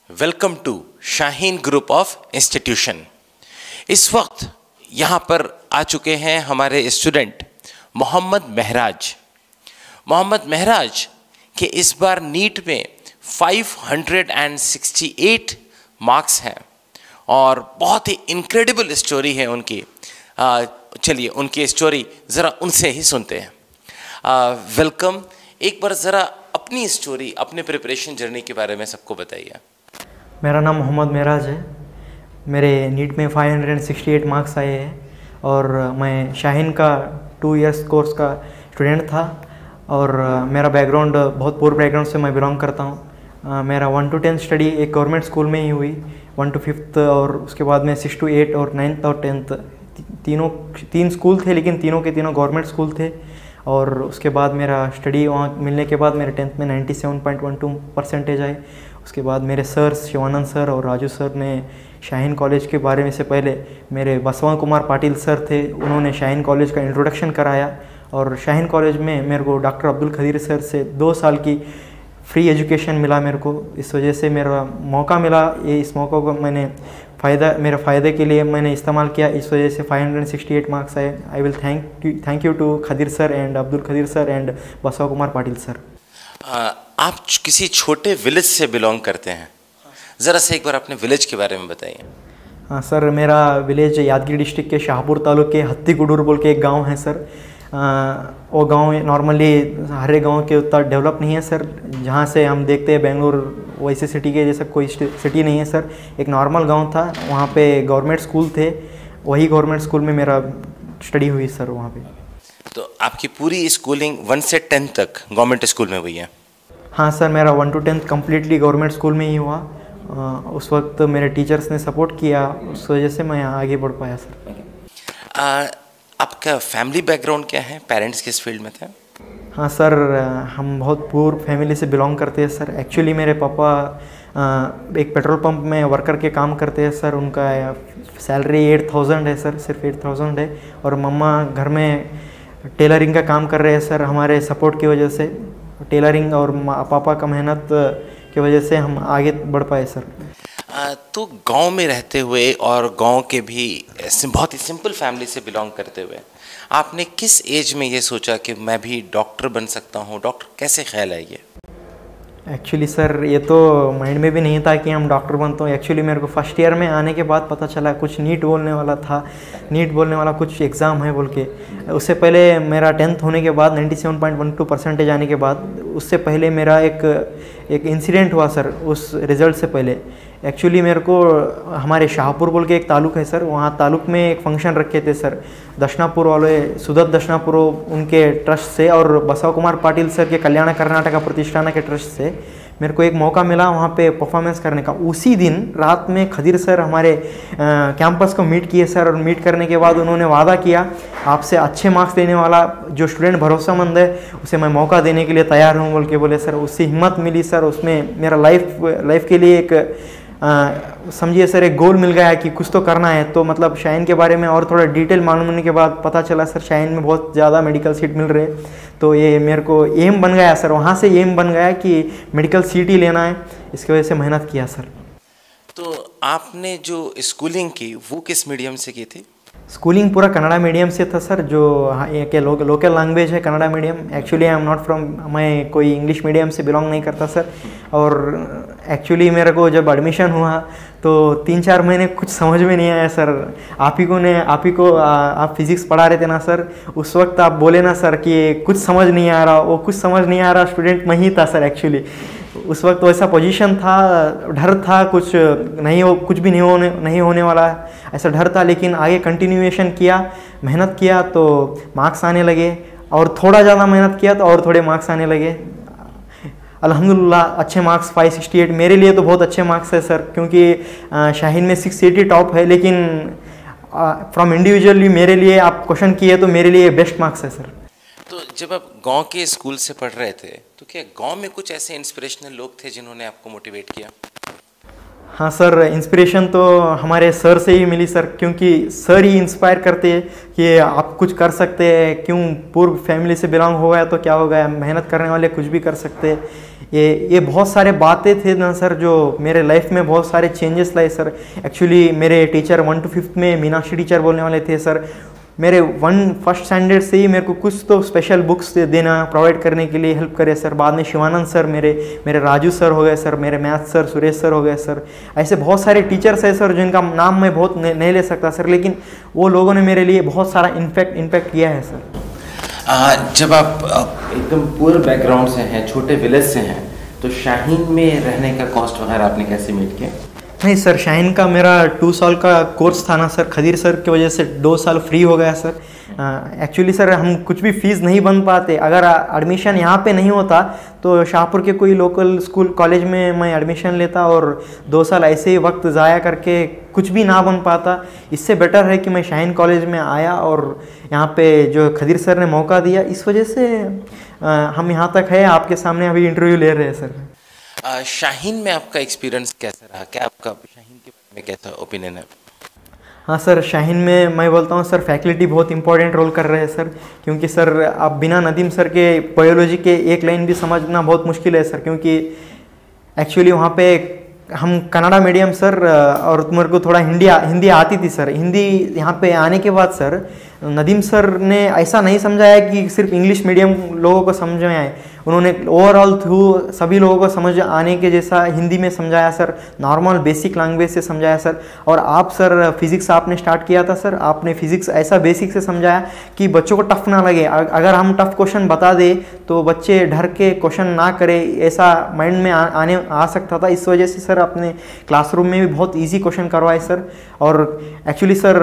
Welcome to Shaheen group of institution. इस वक्त यहाँ पर आ चुके हैं हमारे स्टूडेंट मोहम्मद महराज। मोहम्मद महराज के इस बार नीट में 568 मार्क्स हैं और बहुत ही इनक्रेडिबल स्टोरी है उनकी। चलिए उनकी स्टोरी ज़रा उनसे ही सुनते हैं। वेलकम। एक बार ज़रा अपनी स्टोरी, अपने प्रिपरेशन जर्नी के बारे में सबको बताइए। मेरा नाम मोहम्मद महराज है। मेरे नीट में 568 मार्क्स आए हैं और मैं शाहीन का 2 इयर्स कोर्स का स्टूडेंट था और मेरा बैकग्राउंड बहुत पुअर बैकग्राउंड से मैं बिलोंग करता हूँ। मेरा 1 to 10 स्टडी एक गवर्नमेंट स्कूल में ही हुई, 1 to 5th, और उसके बाद में 6 to 8 और 9th और 10th तीन स्कूल थे, लेकिन तीनों के तीनों गवर्नमेंट स्कूल थे। और उसके बाद मेरा स्टडी वहाँ मिलने के बाद मेरे 10th में 97.12% आए। उसके बाद मेरे सर शिवानंद सर और राजू सर ने शाहीन कॉलेज के बारे में से पहले मेरे बसवा कुमार पाटिल सर थे, उन्होंने शाहीन कॉलेज का इंट्रोडक्शन कराया। और शाहीन कॉलेज में मेरे को डॉक्टर अब्दुल खदीर सर से 2 साल की फ्री एजुकेशन मिला मेरे को। इस वजह से मेरा मौका मिला, इस मौका को मैंने मेरे फ़ायदे के लिए मैंने इस्तेमाल किया। इस वजह से 568 मार्क्स आए। I will thank you to Khadeer sir and Abdul Khadeer sir and Basava Kumar Patil sir. आप किसी छोटे विलेज से बिलोंग करते हैं, ज़रा से एक बार अपने विलेज के बारे में बताइए। हाँ सर, मेरा विलेज यादगिरी डिस्ट्रिक्ट के शाहपुर तालुके हत्ती कुडूर बोल के एक गांव है सर। वो गांव नॉर्मली हर एक गाँव के उतना डेवलप नहीं है सर। जहाँ से हम देखते हैं बेंगलोर वैसे सिटी के जैसा कोई सिटी नहीं है सर। एक नॉर्मल गांव था, वहाँ पे गवर्नमेंट स्कूल थे, वही गवर्नमेंट स्कूल में मेरा स्टडी हुई सर वहाँ पे। तो आपकी पूरी स्कूलिंग 1 से 10 तक गवर्नमेंट स्कूल में हुई है? हाँ सर, मेरा 1 to 10 कम्प्लीटली गवर्नमेंट स्कूल में ही हुआ। उस वक्त मेरे टीचर्स ने सपोर्ट किया, उस वजह से मैं आगे बढ़ पाया सर। आपका फैमिली बैकग्राउंड क्या है? पेरेंट्स किस फील्ड में थे? हाँ सर, हम बहुत पुअर फैमिली से बिलोंग करते हैं सर। एक्चुअली मेरे पापा एक पेट्रोल पंप में वर्कर के काम करते हैं सर। उनका सैलरी 8000 है सर, सिर्फ 8000 है। और मम्मा घर में टेलरिंग का काम कर रहे हैं सर। हमारे सपोर्ट की वजह से, टेलरिंग और पापा का मेहनत की वजह से हम आगे बढ़ पाए सर। तो गांव में रहते हुए और गांव के भी बहुत ही सिंपल फैमिली से बिलोंग करते हुए आपने किस एज में ये सोचा कि मैं भी डॉक्टर बन सकता हूँ? डॉक्टर कैसे ख्याल है ये? एक्चुअली सर, ये तो माइंड में भी नहीं था कि हम डॉक्टर बनते हैं। एक्चुअली मेरे को फर्स्ट ईयर में आने के बाद पता चला कुछ नीट बोलने वाला था, नीट बोलने वाला कुछ एग्ज़ाम है बोल के। उससे पहले मेरा 10th होने के बाद 97.12% आने के बाद, उससे पहले मेरा एक इंसिडेंट हुआ सर। उस रिज़ल्ट से पहले एक्चुअली मेरे को हमारे शाहपुर बोल के एक तालुक है सर, वहाँ तालुक में एक फंक्शन रखे थे सर। दशनापुर वाले सुदत्त दशनापुर उनके ट्रस्ट से और बसवा कुमार पाटिल सर के कल्याण कर्नाटका प्रतिष्ठान के ट्रस्ट से मेरे को एक मौका मिला वहाँ पे परफॉर्मेंस करने का। उसी दिन रात में खदीर सर हमारे कैंपस को मीट किए सर, और मीट करने के बाद उन्होंने वादा किया, आपसे अच्छे मार्क्स देने वाला जो स्टूडेंट भरोसेमंद है उसे मैं मौका देने के लिए तैयार हूँ बोल के बोले सर। उससे हिम्मत मिली सर। उसमें मेरा लाइफ के लिए एक समझिए सर एक गोल मिल गया कि कुछ तो करना है। तो मतलब शाहीन के बारे में और थोड़ा डिटेल मालूम होने के बाद पता चला सर शाहीन में बहुत ज़्यादा मेडिकल सीट मिल रहे। तो ये मेरे को एम बन गया सर, वहाँ से एम बन गया कि मेडिकल सीट ही लेना है। इसकी वजह से मेहनत किया सर। तो आपने जो स्कूलिंग की वो किस मीडियम से की थी? स्कूलिंग पूरा कन्नड़ा मीडियम से था सर। जो ये लोकल लैंग्वेज है Kannada medium. Actually I am not from, मैं कोई इंग्लिश मीडियम से बिलोंग नहीं करता सर। और एक्चुअली मेरे को जब एडमिशन हुआ तो 3-4 महीने कुछ समझ में नहीं आया सर। आप फिजिक्स पढ़ा रहे थे ना सर, उस वक्त आप बोले ना सर कि कुछ समझ नहीं आ रहा। वो कुछ समझ नहीं आ रहा स्टूडेंट मैं ही था सर। एक्चुअली उस वक्त वैसा पोजीशन था, डर था, कुछ भी नहीं होने वाला ऐसा डर था। लेकिन आगे कंटिन्यूएशन किया, मेहनत किया तो मार्क्स आने लगे, और थोड़ा ज़्यादा मेहनत किया तो और थोड़े मार्क्स आने लगे। अल्हम्दुलिल्लाह अच्छे मार्क्स 568 मेरे लिए तो बहुत अच्छे मार्क्स है सर, क्योंकि शाहीन में 680 टॉप है। लेकिन फ्रॉम इंडिविजुअली मेरे लिए आप क्वेश्चन किए तो मेरे लिए बेस्ट मार्क्स है सर। तो जब आप गांव के स्कूल से पढ़ रहे थे तो क्या गांव में कुछ ऐसे इंस्पिरेशनल लोग थे जिन्होंने आपको मोटिवेट किया? हाँ सर, इंस्पिरेशन तो हमारे सर से ही मिली सर, क्योंकि सर ही इंस्पायर करते हैं कि आप कुछ कर सकते हैं। क्यों, पूर्व फैमिली से बिलोंग हो गया तो क्या हो गया, मेहनत करने वाले कुछ भी कर सकते हैं। ये बहुत सारे बातें थे ना सर जो मेरे लाइफ में बहुत सारे चेंजेस लाए सर। एक्चुअली मेरे टीचर 1 to 5th में मीनाक्षी टीचर बोलने वाले थे सर। मेरे फर्स्ट स्टैंडर्ड से ही मेरे को कुछ तो स्पेशल बुक्स देना प्रोवाइड करने के लिए हेल्प करे सर। बाद में शिवानंद सर, मेरे राजू सर हो गए सर, मेरे मैथ सर सुरेश सर हो गए सर। ऐसे बहुत सारे टीचर्स हैं सर जिनका नाम मैं बहुत नहीं ले सकता सर, लेकिन वो लोगों ने मेरे लिए बहुत सारा इम्पैक्ट किया है सर। जब आप एकदम पूरे बैकग्राउंड से हैं, छोटे विलेज से हैं, तो शाहीन में रहने का कॉस्ट वगैरह आपने कैसे मीट किया? नहीं सर, शाहीन का मेरा 2 साल का कोर्स था ना सर, खदीर सर की वजह से 2 साल फ्री हो गया सर। एक्चुअली सर हम कुछ भी फीस नहीं बन पाते। अगर एडमिशन यहाँ पे नहीं होता तो शाहपुर के कोई लोकल स्कूल कॉलेज में मैं एडमिशन लेता और 2 साल ऐसे ही वक्त ज़ाया करके कुछ भी ना बन पाता। इससे बेटर है कि मैं शाहीन कॉलेज में आया और यहाँ पे जो खदीर सर ने मौका दिया, इस वजह से हम यहाँ तक है, आपके सामने अभी इंटरव्यू ले रहे हैं सर। शाहीन में आपका एक्सपीरियंस कैसा रहा? क्या आपका शाहीन के बारे में कैसा ओपिनियन है? हाँ सर, शाहीन में मैं बोलता हूँ सर फैकल्टी बहुत इंपॉर्टेंट रोल कर रहे हैं सर, क्योंकि सर आप बिना नदीम सर के बायोलॉजी के एक लाइन भी समझना बहुत मुश्किल है सर। क्योंकि एक्चुअली वहाँ पे हम कन्नड़ा मीडियम सर, और मेरे को थोड़ा हिंदी आती थी सर। हिंदी यहाँ पे आने के बाद सर नदीम सर ने ऐसा नहीं समझाया कि सिर्फ इंग्लिश मीडियम लोगों को समझ में आए, उन्होंने ओवरऑल थ्रू सभी लोगों को समझ आने के जैसा हिंदी में समझाया सर, नॉर्मल बेसिक लैंग्वेज से समझाया सर। और आप सर फिज़िक्स आपने स्टार्ट किया था सर, आपने फिज़िक्स ऐसा बेसिक से समझाया कि बच्चों को टफ ना लगे। अगर हम टफ क्वेश्चन बता दें तो बच्चे डर के क्वेश्चन ना करे, ऐसा माइंड में आ सकता था। इस वजह से सर अपने क्लासरूम में भी बहुत ईजी क्वेश्चन करवाए सर। और एक्चुअली सर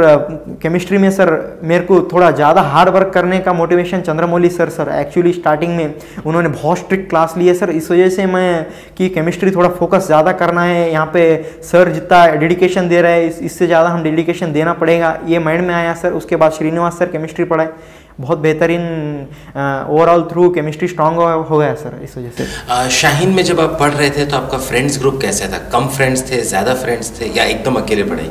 केमिस्ट्री में सर मेरे को थोड़ा ज़्यादा हार्ड वर्क करने का motivation Chandramouli sir actually starting में उन्होंने बहुत स्ट्रिक्ट क्लास लिए सर। इस वजह से मैं कि केमिस्ट्री थोड़ा फोकस ज़्यादा करना है, यहाँ पे सर जितना डेडिकेशन दे रहे हैं इससे ज़्यादा हम डेडिकेशन देना पड़ेगा, ये माइंड में आया सर। उसके बाद श्रीनिवास सर केमिस्ट्री पढ़ाए, बहुत बेहतरीन ओवरऑल थ्रू केमिस्ट्री स्ट्रांग हो गया सर। इस वजह से शाहीन में जब आप पढ़ रहे थे तो आपका फ्रेंड्स ग्रुप कैसा था? कम फ्रेंड्स थे, ज़्यादा फ्रेंड्स थे, या एकदम अकेले पढ़ाई?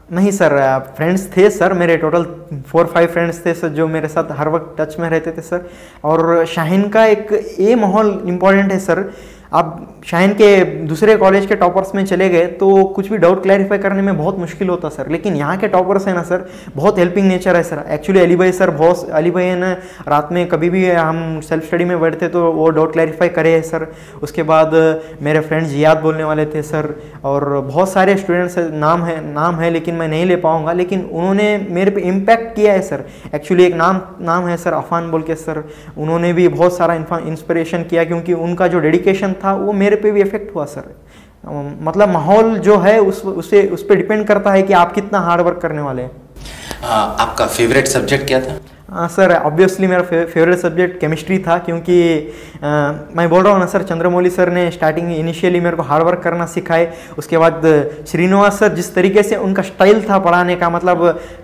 नहीं सर, फ्रेंड्स थे सर, मेरे टोटल 4-5 फ्रेंड्स थे सर जो मेरे साथ हर वक्त टच में रहते थे सर। और शाहीन का एक ये माहौल इम्पॉर्टेंट है सर। आप शाहीन के दूसरे कॉलेज के टॉपर्स में चले गए तो कुछ भी डाउट क्लैरिफाई करने में बहुत मुश्किल होता सर, लेकिन यहाँ के टॉपर्स है ना सर बहुत हेल्पिंग नेचर है सर। एक्चुअली अली भाई सर, बहुत अली भाई है ना, रात में कभी भी हम सेल्फ स्टडी में बैठते तो वो डाउट क्लैरिफाई करे है सर। उसके बाद मेरे फ्रेंड जियाद बोलने वाले थे सर, और बहुत सारे स्टूडेंट्स नाम है लेकिन मैं नहीं ले पाऊँगा, लेकिन उन्होंने मेरे पे इम्पैक्ट किया है सर। एक्चुअली एक नाम है सर अफान बोल के सर, उन्होंने भी बहुत सारा इंस्पिरेशन किया, क्योंकि उनका जो डेडिकेशन था वो मेरे पे भी इफेक्ट हुआ सर। मतलब माहौल जो है उस पर डिपेंड करता है कि आप कितना हार्ड वर्क करने वाले हैं। आपका फेवरेट सब्जेक्ट क्या था? सर ऑब्वियसली मेरा फेवरेट सब्जेक्ट केमिस्ट्री था, क्योंकि मैं बोल रहा हूँ ना सर, चंद्रमौली सर ने स्टार्टिंग इनिशियली मेरे को हार्ड वर्क करना सिखाए। उसके बाद श्रीनिवास सर जिस तरीके से उनका स्टाइल था पढ़ाने का, मतलब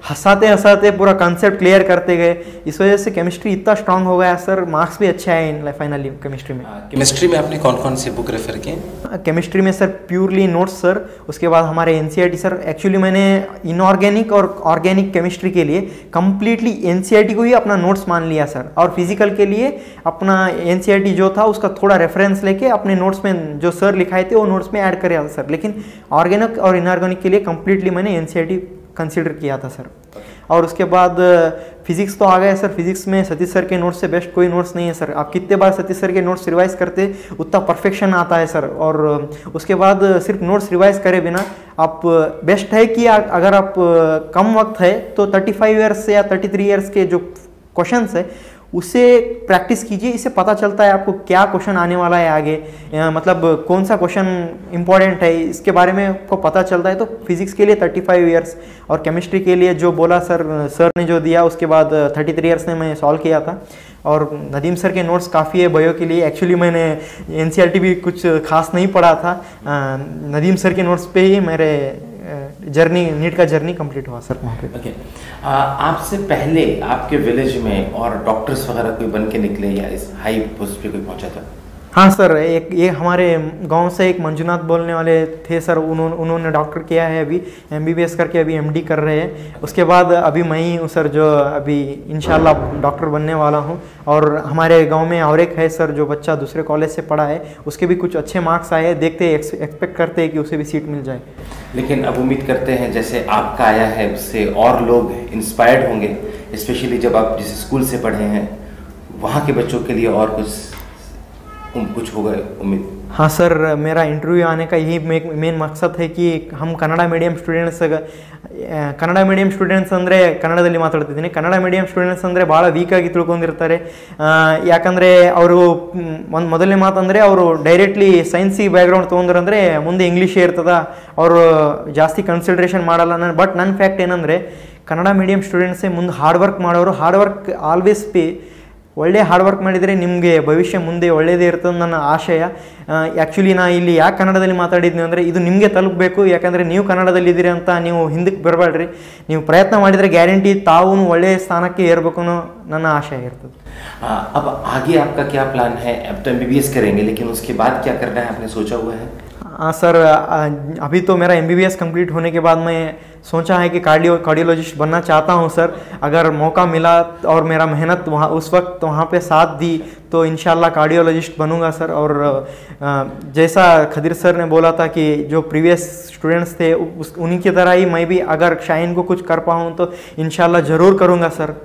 हंसाते हंसाते पूरा कॉन्सेप्ट क्लियर करते गए, इस वजह से केमिस्ट्री इतना स्ट्रांग हो गया सर। मार्क्स भी अच्छे आए फाइनली केमिस्ट्री में। केमिस्ट्री में आपने कौन कौन सी बुक रेफर की? केमिस्ट्री में सर प्योरली नोट्स सर, उसके बाद हमारे एनसीईआरटी सर। एक्चुअली मैंने इनऑर्गेनिक और ऑर्गेनिक केमिस्ट्री के लिए कंप्लीटली एनसीईआरटी को ही अपना नोट्स मान लिया सर, और फिजिकल के लिए अपना एनसीईआरटी जो था उसका थोड़ा रेफरेंस लेके अपने नोट्स में जो सर लिखाए थे वो नोट्स में ऐड कर सर। लेकिन ऑर्गेनिक और इनऑर्गेनिक के लिए कंप्लीटली मैंने एनसीईआरटी कंसीडर किया था सर। और उसके बाद फिजिक्स तो आ गया सर। फिजिक्स में सतीश सर के नोट्स से बेस्ट कोई नोट्स नहीं है सर। आप कितने बार सतीश सर के नोट्स रिवाइज करते उतना परफेक्शन आता है सर। और उसके बाद सिर्फ नोट्स रिवाइज करे बिना आप बेस्ट है कि अगर आप कम वक्त है तो 35 ईयर्स या 33 ईयर्स के जो क्वेश्चंस है उसे प्रैक्टिस कीजिए। इससे पता चलता है आपको क्या क्वेश्चन आने वाला है आगे, मतलब कौन सा क्वेश्चन इंपॉर्टेंट है इसके बारे में आपको पता चलता है। तो फिजिक्स के लिए 35 ईयर्स, और केमिस्ट्री के लिए जो बोला सर ने जो दिया उसके बाद 33 ईयर्स ने मैं सॉल्व किया था। और नदीम सर के नोट्स काफ़ी है बायो के लिए। एक्चुअली मैंने एनसीईआरटी भी कुछ खास नहीं पढ़ा था, नदीम सर के नोट्स पे ही मेरे नीट का जर्नी कंप्लीट हुआ सर वहाँ पे। ओके, आपसे पहले आपके विलेज में और डॉक्टर्स वगैरह कोई बन के निकले या इस हाई पोस्ट पे कोई पहुँचा था? हाँ सर, एक ये हमारे गांव से एक मंजुनाथ बोलने वाले थे सर, उन्होंने डॉक्टर किया है, अभी MBBS करके अभी MD कर रहे हैं। उसके बाद अभी मैं ही हूँ सर जो अभी इंशाल्लाह डॉक्टर बनने वाला हूँ। और हमारे गांव में और एक है सर जो बच्चा दूसरे कॉलेज से पढ़ा है, उसके भी कुछ अच्छे मार्क्स आए हैं, देखते एक्सपेक्ट करते हैं कि उसे भी सीट मिल जाए। लेकिन अब उम्मीद करते हैं जैसे आपका आया है उससे और लोग इंस्पायर्ड होंगे, स्पेशली जब आप जिस स्कूल से पढ़े हैं वहाँ के बच्चों के लिए और कुछ होगा उम्मीद। हाँ सर, मेरा इंटरव्यू आने का यही मेन मकसद है कि हम कನ್ನಡ ಮೀಡಿಯಂ ಸ್ಟೂಡೆಂಟ್ಸ್ ಅಂದರೆ ಕನ್ನಡದಲ್ಲಿ ಮಾತಾಡ್ತಿದ್ದೀನಿ. ಕನ್ನಡ ಮೀಡಿಯಂ ಸ್ಟೂಡೆಂಟ್ಸ್ ಅಂದರೆ ಭಾಳ ವೀಕಾಗಿ ತಿಳ್ಕೊಂಡಿರ್ತಾರೆ. ಯಾಕಂದರೆ ಅವರು ಮೊದಲನೇ ಮಾತಂದರೆ ಅವರು ಡೈರೆಕ್ಟ್ಲಿ ಸೈನ್ಸಿಗೆ ಬ್ಯಾಕ್ಗ್ರೌಂಡ್ ತೊಗೊಂಡ್ರಂದರೆ ಮುಂದೆ ಇಂಗ್ಲೀಷೇ ಇರ್ತದ, ಅವರು ಜಾಸ್ತಿ ಕನ್ಸಿಡ್ರೇಷನ್ ಮಾಡಲ್ಲ. ಬಟ್ ನನ್ನ ಫ್ಯಾಕ್ಟ್ ಏನಂದರೆ ಕನ್ನಡ ಮೀಡಿಯಂ ಸ್ಟೂಡೆಂಟ್ಸೇ ಮುಂದೆ ಹಾರ್ಡ್ ವರ್ಕ್ ಮಾಡೋರು. ಹಾರ್ಡ್ ವರ್ಕ್ ಆಲ್ವೇಸ್ ಒಳ್ಳೆ ಹಾರ್ಡ್ ವರ್ಕ್ ಮಾಡಿದರೆ ನಿಮಗೆ ಭವಿಷ್ಯ ಮುಂದೆ ಒಳ್ಳೆಯದೇ ಇರ್ತದೆ ನನ್ನ ಆಶಯ. ಆ್ಯಕ್ಚುಲಿ ನಾ ಇಲ್ಲಿ ಯಾಕೆ ಕನ್ನಡದಲ್ಲಿ ಮಾತಾಡಿದ್ನಿ ಅಂದರೆ ಇದು ನಿಮಗೆ ತಲುಪಬೇಕು. ಯಾಕಂದರೆ ನೀವು ಕನ್ನಡದಲ್ಲಿದ್ದೀರಿ ಅಂತ ನೀವು ಹಿಂದಕ್ಕೆ ಬರಬೇಡ್ರಿ, ನೀವು ಪ್ರಯತ್ನ ಮಾಡಿದರೆ ಗ್ಯಾರಂಟಿ ತಾವು ಒಳ್ಳೆಯ ಸ್ಥಾನಕ್ಕೆ ಏರಬೇಕು ಅನ್ನೋ ನನ್ನ ಆಶಯ ಇರ್ತದೆ. अब आगे आपका क्या प्लान है? अब तो MBBS करेंगे, लेकिन उसके बाद क्या करना है आपने सोचा हुआ है? हाँ सर, अभी तो मेरा MBBS कंप्लीट होने के बाद मैं सोचा है कि कार्डियोलॉजिस्ट बनना चाहता हूँ सर. अगर मौका मिला और मेरा मेहनत वहाँ उस वक्त वहाँ पे साथ दी तो इंशाल्लाह कार्डियोलॉजिस्ट बनूंगा सर. और जैसा खदीर सर ने बोला था कि जो प्रीवियस स्टूडेंट्स थे उन्हीं की तरह ही मैं भी अगर शाहीन को कुछ कर पाऊँ तो इंशाल्लाह ज़रूर करूँगा सर.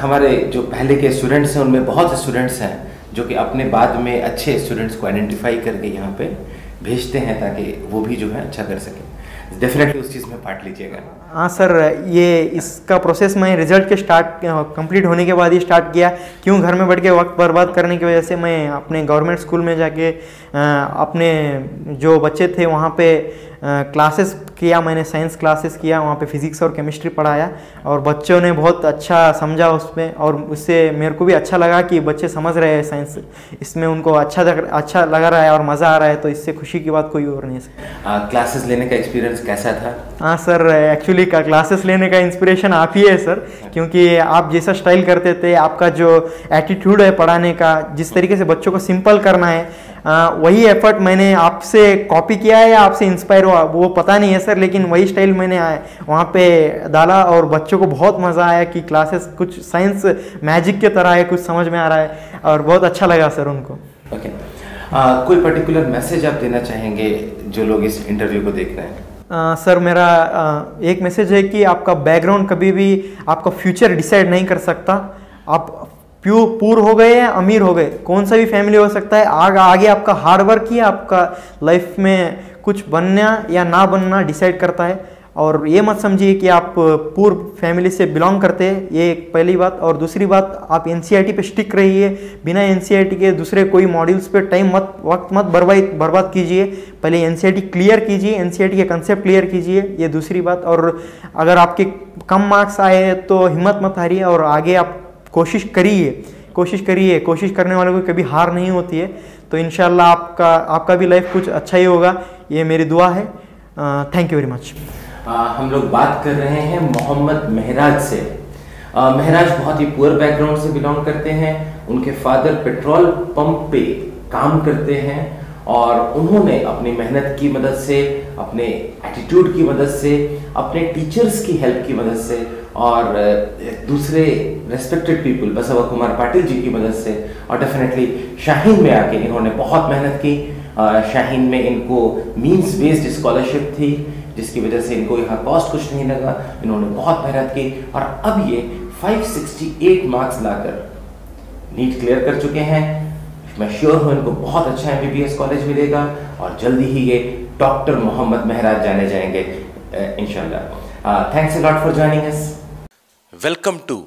हमारे जो पहले के स्टूडेंट्स हैं उनमें बहुत स्टूडेंट्स हैं जो कि अपने बाद में अच्छे स्टूडेंट्स को आइडेंटिफाई करके यहाँ पे भेजते हैं ताकि वो भी जो है अच्छा कर सकें. डेफिनेटली उस चीज़ में पार्ट लीजिएगा. हाँ सर, ये इसका प्रोसेस मैं रिजल्ट के कंप्लीट होने के बाद ही स्टार्ट किया. क्यों घर में बैठ के वक्त बर्बाद करने की वजह से मैं अपने गवर्नमेंट स्कूल में जाके अपने जो बच्चे थे वहाँ पे क्लासेस किया. मैंने साइंस क्लासेस किया, वहाँ पे फिज़िक्स और केमिस्ट्री पढ़ाया और बच्चों ने बहुत अच्छा समझा उसमें. और उससे मेरे को भी अच्छा लगा कि बच्चे समझ रहे हैं साइंस, इसमें उनको अच्छा लगा रहा है और मज़ा आ रहा है. तो इससे खुशी की बात कोई और नहीं है. क्लासेस लेने का एक्सपीरियंस कैसा था? हाँ सर, एक्चुअली क्लासेस लेने का इंस्पिरेशन आप ही है सर, क्योंकि आप जैसा स्टाइल करते थे, आपका जो एटीट्यूड है पढ़ाने का, जिस तरीके से बच्चों को सिंपल करना है, वही एफर्ट मैंने आपसे कॉपी किया है या आपसे इंस्पायर हुआ वो पता नहीं है सर, लेकिन वही स्टाइल मैंने वहाँ पे डाला और बच्चों को बहुत मज़ा आया कि क्लासेस कुछ साइंस मैजिक के तरह है, कुछ समझ में आ रहा है और बहुत अच्छा लगा सर उनको. ओके, कोई पर्टिकुलर मैसेज आप देना चाहेंगे जो लोग इस इंटरव्यू को देख रहे हैं? सर, मेरा एक मैसेज है कि आपका बैकग्राउंड कभी भी आपका फ्यूचर डिसाइड नहीं कर सकता. आप पूर हो गए या अमीर हो गए, कौन सा भी फैमिली हो सकता है, आगे आपका हार्ड वर्क ही आपका लाइफ में कुछ बनना या ना बनना डिसाइड करता है. और ये मत समझिए कि आप पूर फैमिली से बिलोंग करते हैं, ये एक पहली बात. और दूसरी बात, आप NCERT पे स्टिक रहिए, बिना NCERT के दूसरे कोई मॉड्यूल्स पे वक्त मत बर्बाद कीजिए. पहले NCERT क्लियर कीजिए, NCERT के कंसेप्ट क्लियर कीजिए, ये दूसरी बात. और अगर आपके कम मार्क्स आए तो हिम्मत मत हारिए और आगे आप कोशिश करिए. कोशिश करने वालों को कभी हार नहीं होती है. तो इंशाल्लाह आपका भी लाइफ कुछ अच्छा ही होगा, ये मेरी दुआ है. Thank you very much. हम लोग बात कर रहे हैं मोहम्मद महराज से. महराज बहुत ही पुअर बैकग्राउंड से बिलोंग करते हैं. उनके फादर पेट्रोल पंप पे काम करते हैं और उन्होंने अपनी मेहनत की मदद से, अपने एटीट्यूड की मदद से, अपने टीचर्स की हेल्प की मदद से और दूसरे रेस्पेक्टेड पीपल बसवा कुमार पाटिल जी की मदद से और डेफिनेटली शाहीन में आके इन्होंने बहुत मेहनत की. शाहीन में इनको मींस बेस्ड स्कॉलरशिप थी जिसकी वजह से इनको यहाँ कॉस्ट कुछ नहीं लगा. इन्होंने बहुत मेहनत की और अब ये 568 मार्क्स लाकर नीट क्लियर कर चुके हैं. मैं श्योर हूँ इनको बहुत अच्छा MBBS कॉलेज मिलेगा और जल्दी ही ये डॉक्टर मोहम्मद महराज जाने जाएंगे इंशाल्लाह. Thanks a lot for joining us. Welcome to